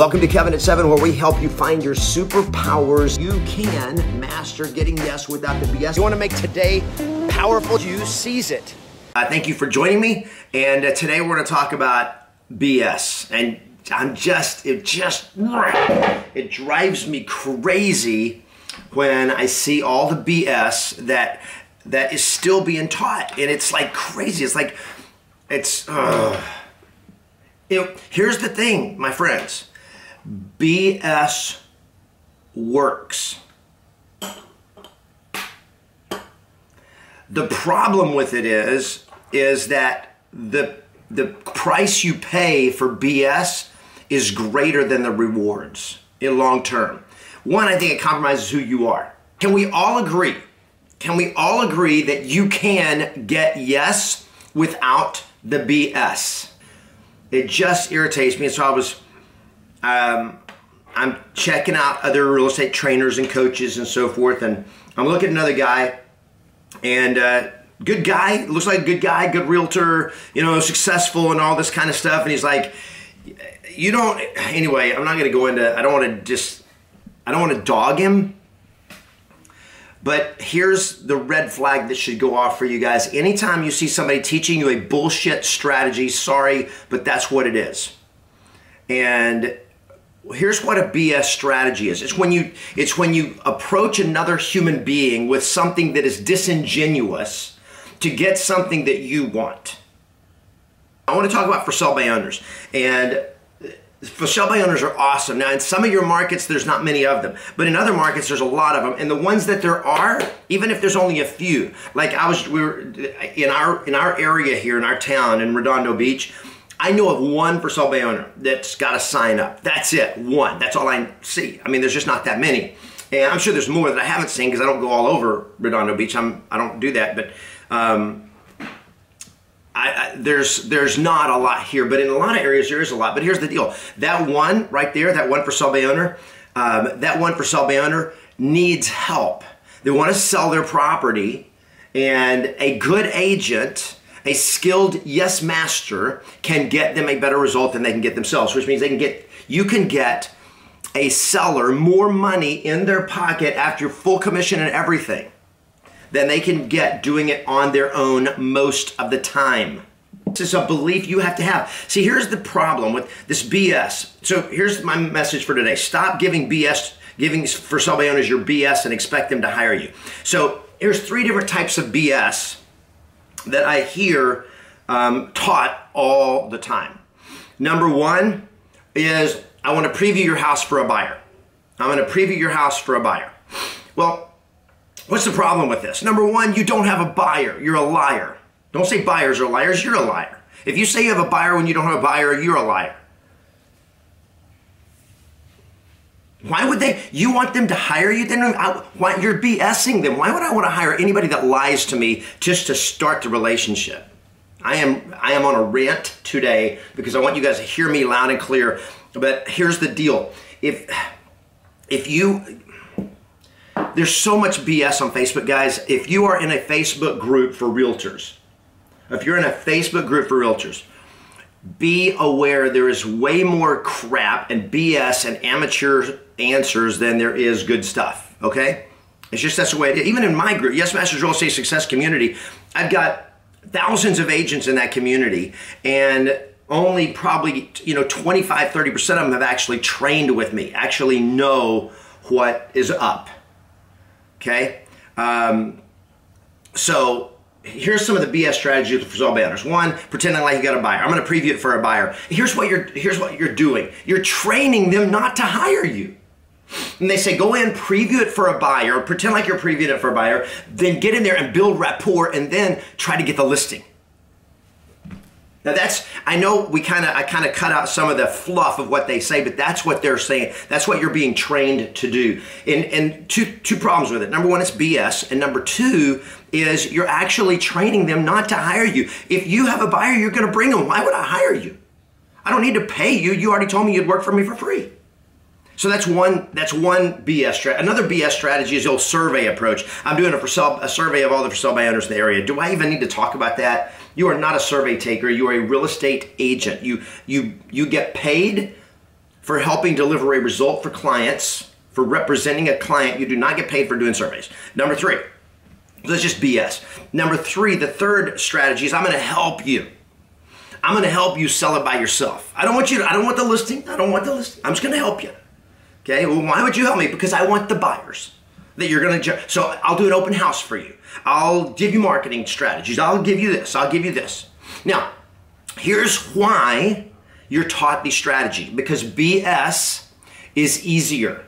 Welcome to Kevin at 7, where we help you find your superpowers. You can master getting yes without the BS. You want to make today powerful, you seize it. Thank you for joining me, and today we're going to talk about BS. And it drives me crazy when I see all the BS that is still being taught, and it's like crazy. It's like, here's the thing, my friends. BS works. The problem with it is that the price you pay for BS is greater than the rewards in long term. One, I think it compromises who you are. Can we all agree? Can we all agree that you can get yes without the BS? It just irritates me. And so I'm checking out other real estate trainers and coaches and so forth, and I'm looking at another guy, and good guy, looks like a good guy, good realtor, you know, successful and all this kind of stuff, and he's like, anyway, I'm not going to go into, I don't want to dog him, but here's the red flag that should go off for you guys. Anytime you see somebody teaching you a bullshit strategy, sorry, but that's what it is. And here's what a BS strategy is. It's when you approach another human being with something that is disingenuous to get something that you want. I want to talk about for sale by owners. And for sale by owners are awesome. Now, in some of your markets, there's not many of them, but in other markets, there's a lot of them. And the ones that there are, even if there's only a few, like we were in our area here in our town in Redondo Beach. I know of one for sale by owner that's got to sign up. That's it, one. That's all I see. I mean, there's just not that many. And I'm sure there's more that I haven't seen because I don't go all over Redondo Beach. I don't do that, but there's not a lot here. But in a lot of areas, there is a lot. But here's the deal. That one right there, that one for sale by owner, needs help. They want to sell their property, and a good agent, a skilled yes master, can get them a better result than they can get themselves, which means you can get a seller more money in their pocket after full commission and everything than they can get doing it on their own most of the time. This is a belief you have to have. See, here's the problem with this BS. So here's my message for today. Stop giving for sale by owners your BS and expect them to hire you. So here's 3 different types of BS that I hear taught all the time. Number 1 is, I want to preview your house for a buyer. I'm going to preview your house for a buyer. Well, what's the problem with this? Number 1, you don't have a buyer. You're a liar. Don't say buyers are liars. You're a liar. If you say you have a buyer when you don't have a buyer, you're a liar. Why would you want them to hire you? Why, you're BSing them. Why would I want to hire anybody that lies to me just to start the relationship? I am on a rant today because I want you guys to hear me loud and clear. But here's the deal. There's so much BS on Facebook, guys. If you are in a Facebook group for realtors, be aware there is way more crap and BS and amateur answers than there is good stuff, okay? It's just, that's the way it is. Even in my group, Yes Masters Real Estate Success community, I've got thousands of agents in that community, and only probably 25, 30% of them have actually trained with me, actually know what is up, okay? So here's some of the BS strategies for sale by owners. 1, pretending like you got a buyer. I'm going to preview it for a buyer. Here's what you're doing. You're training them not to hire you. And they say, go in, preview it for a buyer, pretend like you're previewing it for a buyer, then get in there and build rapport, and then try to get the listing. Now I know I kind of cut out some of the fluff of what they say, but that's what they're saying. That's what you're being trained to do. And two problems with it. Number 1, it's BS. And number 2 is you're actually training them not to hire you. If you have a buyer, you're going to bring them. Why would I hire you? I don't need to pay you. You already told me you'd work for me for free. So that's one BS strategy. Another BS strategy is the old survey approach. I'm doing a survey of all the for sale by owners in the area. Do I even need to talk about that? You are not a survey taker. You are a real estate agent. You get paid for helping deliver a result for clients, for representing a client. You do not get paid for doing surveys. Number three, that's just BS. Number three, the third strategy is I'm going to help you. I'm going to help you sell it by yourself. I don't want the listing. I'm just going to help you. Okay, well, why would you help me? Because I want the buyers that you're going to, so I'll do an open house for you. I'll give you marketing strategies. I'll give you this. I'll give you this. Now, here's why you're taught these strategies. Because BS is easier.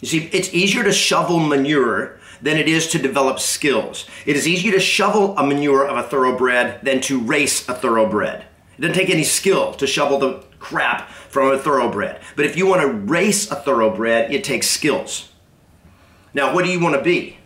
You see, it's easier to shovel manure than it is to develop skills. It is easier to shovel a manure of a thoroughbred than to race a thoroughbred. It doesn't take any skill to shovel the crap from a thoroughbred. But if you want to race a thoroughbred, it takes skills. Now, what do you want to be?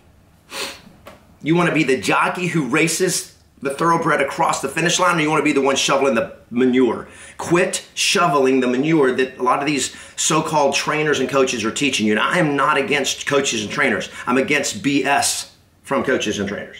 You want to be the jockey who races the thoroughbred across the finish line, or you want to be the one shoveling the manure? Quit shoveling the manure that a lot of these so-called trainers and coaches are teaching you. And I am not against coaches and trainers. I'm against BS from coaches and trainers.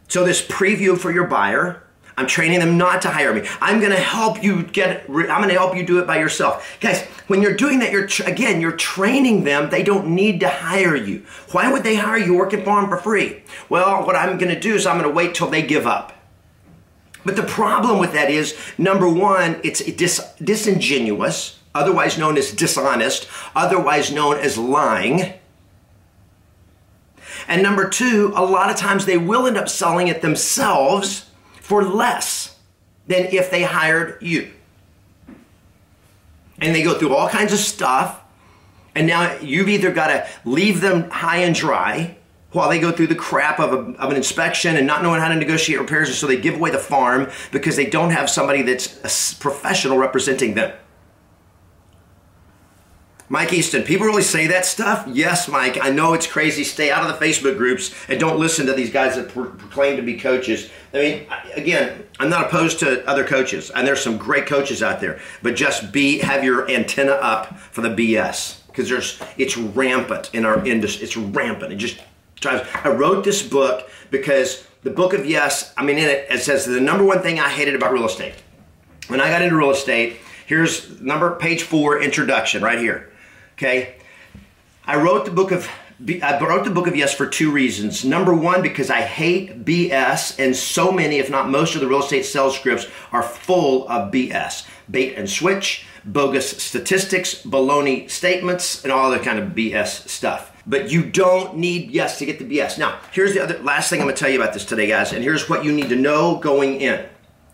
So this preview for your buyer, I'm training them not to hire me. I'm going to help you do it by yourself. Guys, when you're doing that, you're training them. They don't need to hire you. Why would they hire you working for them for free? Well, what I'm going to do is I'm going to wait till they give up. But the problem with that is, number one, it's disingenuous, otherwise known as dishonest, otherwise known as lying. And number two, a lot of times they will end up selling it themselves for less than if they hired you. And they go through all kinds of stuff, and now you've either got to leave them high and dry while they go through the crap of an inspection and not knowing how to negotiate repairs, and so they give away the farm because they don't have somebody that's a professional representing them. Mike Easton, people really say that stuff? Yes, Mike, I know it's crazy. Stay out of the Facebook groups and don't listen to these guys that proclaim to be coaches. I mean, again, I'm not opposed to other coaches, and there's some great coaches out there, but just have your antenna up for the BS, because it's rampant in our industry. It's rampant. It just drives. I wrote this book because the book of Yes, in it says the number one thing I hated about real estate. When I got into real estate, here's page 4, introduction, right here. Okay, I wrote the book of Yes for two reasons. Number one, because I hate BS, and so many, if not most, of the real estate sales scripts are full of BS, bait and switch, bogus statistics, baloney statements, and all other kind of BS stuff. But you don't need Yes to get the BS. Now, here's the last thing I'm going to tell you about this today, guys, and here's what you need to know going in.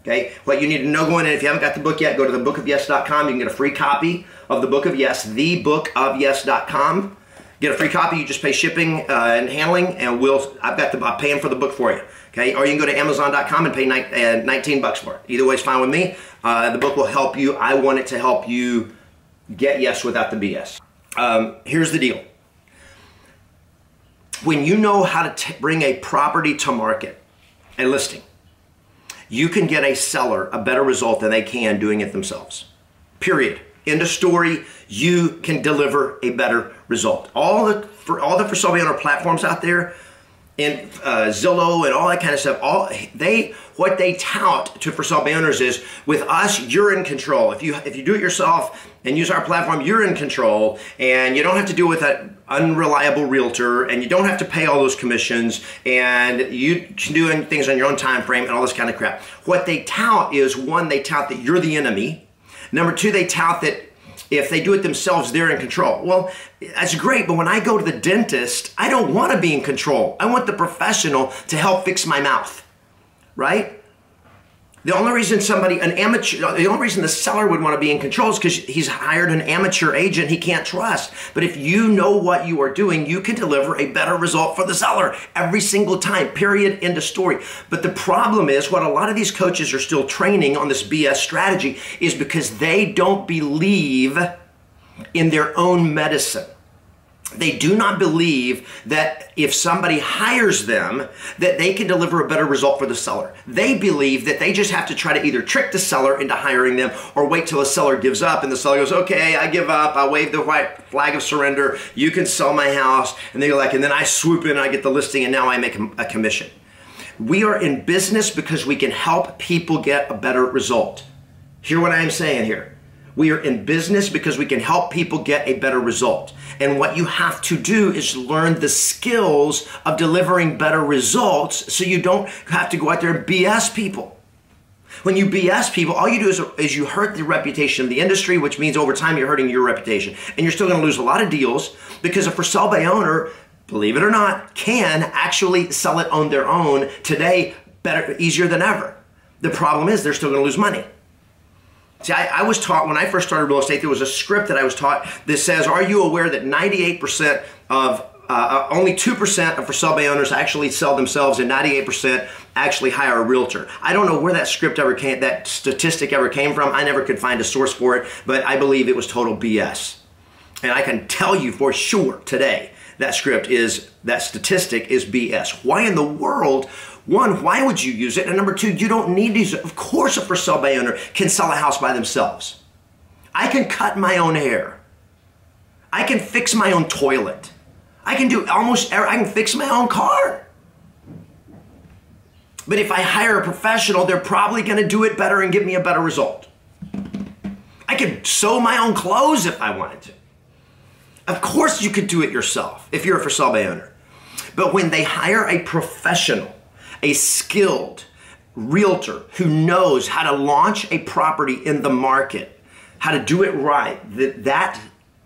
Okay, what you need to know going in, if you haven't got the book yet, go to thebookofyes.com. You can get a free copy of the Book of Yes, thebookofyes.com. Get a free copy. You just pay shipping and handling, and I'm paying for the book for you. Okay, or you can go to Amazon.com and pay $19 for it. Either way is fine with me. The book will help you. I want it to help you get Yes without the BS. Here's the deal. When you know how to bring a property to market, a listing, you can get a seller a better result than they can doing it themselves. Period. End of story. You can deliver a better result. All the for sale by owner platforms out there, and Zillow and all that kind of stuff, what they tout to for sale by owners is, with us, you're in control. If you do it yourself and use our platform, you're in control, and you don't have to deal with that unreliable realtor, and you don't have to pay all those commissions, and you can do things on your own time frame and all this kind of crap. What they tout is, one, they tout that you're the enemy. Number two, they tout that if they do it themselves, they're in control. Well, that's great, but when I go to the dentist, I don't want to be in control. I want the professional to help fix my mouth, right? The only reason the only reason the seller would want to be in control is because he's hired an amateur agent he can't trust. But if you know what you are doing, you can deliver a better result for the seller every single time, period, end of story. But the problem is, what a lot of these coaches are still training on this BS strategy is because they don't believe in their own medicine. They do not believe that if somebody hires them, that they can deliver a better result for the seller. They believe that they just have to try to either trick the seller into hiring them, or wait till the seller gives up and the seller goes, okay, I give up, I wave the white flag of surrender, you can sell my house. And they're like, and then I swoop in and I get the listing, and now I make a commission. We are in business because we can help people get a better result. Hear what I am saying here. We are in business because we can help people get a better result. And what you have to do is learn the skills of delivering better results so you don't have to go out there and BS people. When you BS people, all you do is you hurt the reputation of the industry, which means over time you're hurting your reputation. And you're still going to lose a lot of deals because a for sale by owner, believe it or not, can actually sell it on their own today better, easier than ever. The problem is they're still going to lose money. See, I was taught when I first started real estate, there was a script that I was taught that says, are you aware that 98% of, only 2% of for sale by owners actually sell themselves and 98% actually hire a realtor? I don't know where that script ever came, that statistic ever came from. I never could find a source for it, but I believe it was total BS. And I can tell you for sure today, that statistic is BS. Why in the world? One, why would you use it? And number two, you don't need to use it. Of course, a for sale by owner can sell a house by themselves. I can cut my own hair. I can fix my own toilet. I can do almost everything. I can fix my own car. But if I hire a professional, they're probably going to do it better and give me a better result. I could sew my own clothes if I wanted to. Of course, you could do it yourself if you're a for sale by owner. But when they hire a professional, a skilled realtor who knows how to launch a property in the market, how to do it right, that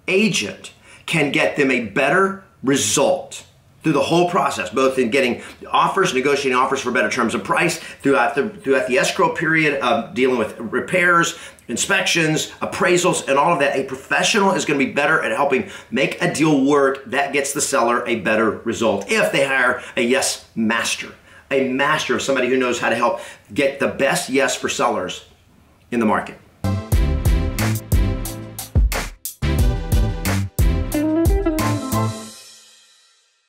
agent can get them a better result through the whole process, both in getting offers, negotiating offers for better terms of price, throughout the escrow period of dealing with repairs, inspections, appraisals, and all of that. A professional is going to be better at helping make a deal work. That gets the seller a better result if they hire a yes master, somebody who knows how to help get the best yes for sellers in the market.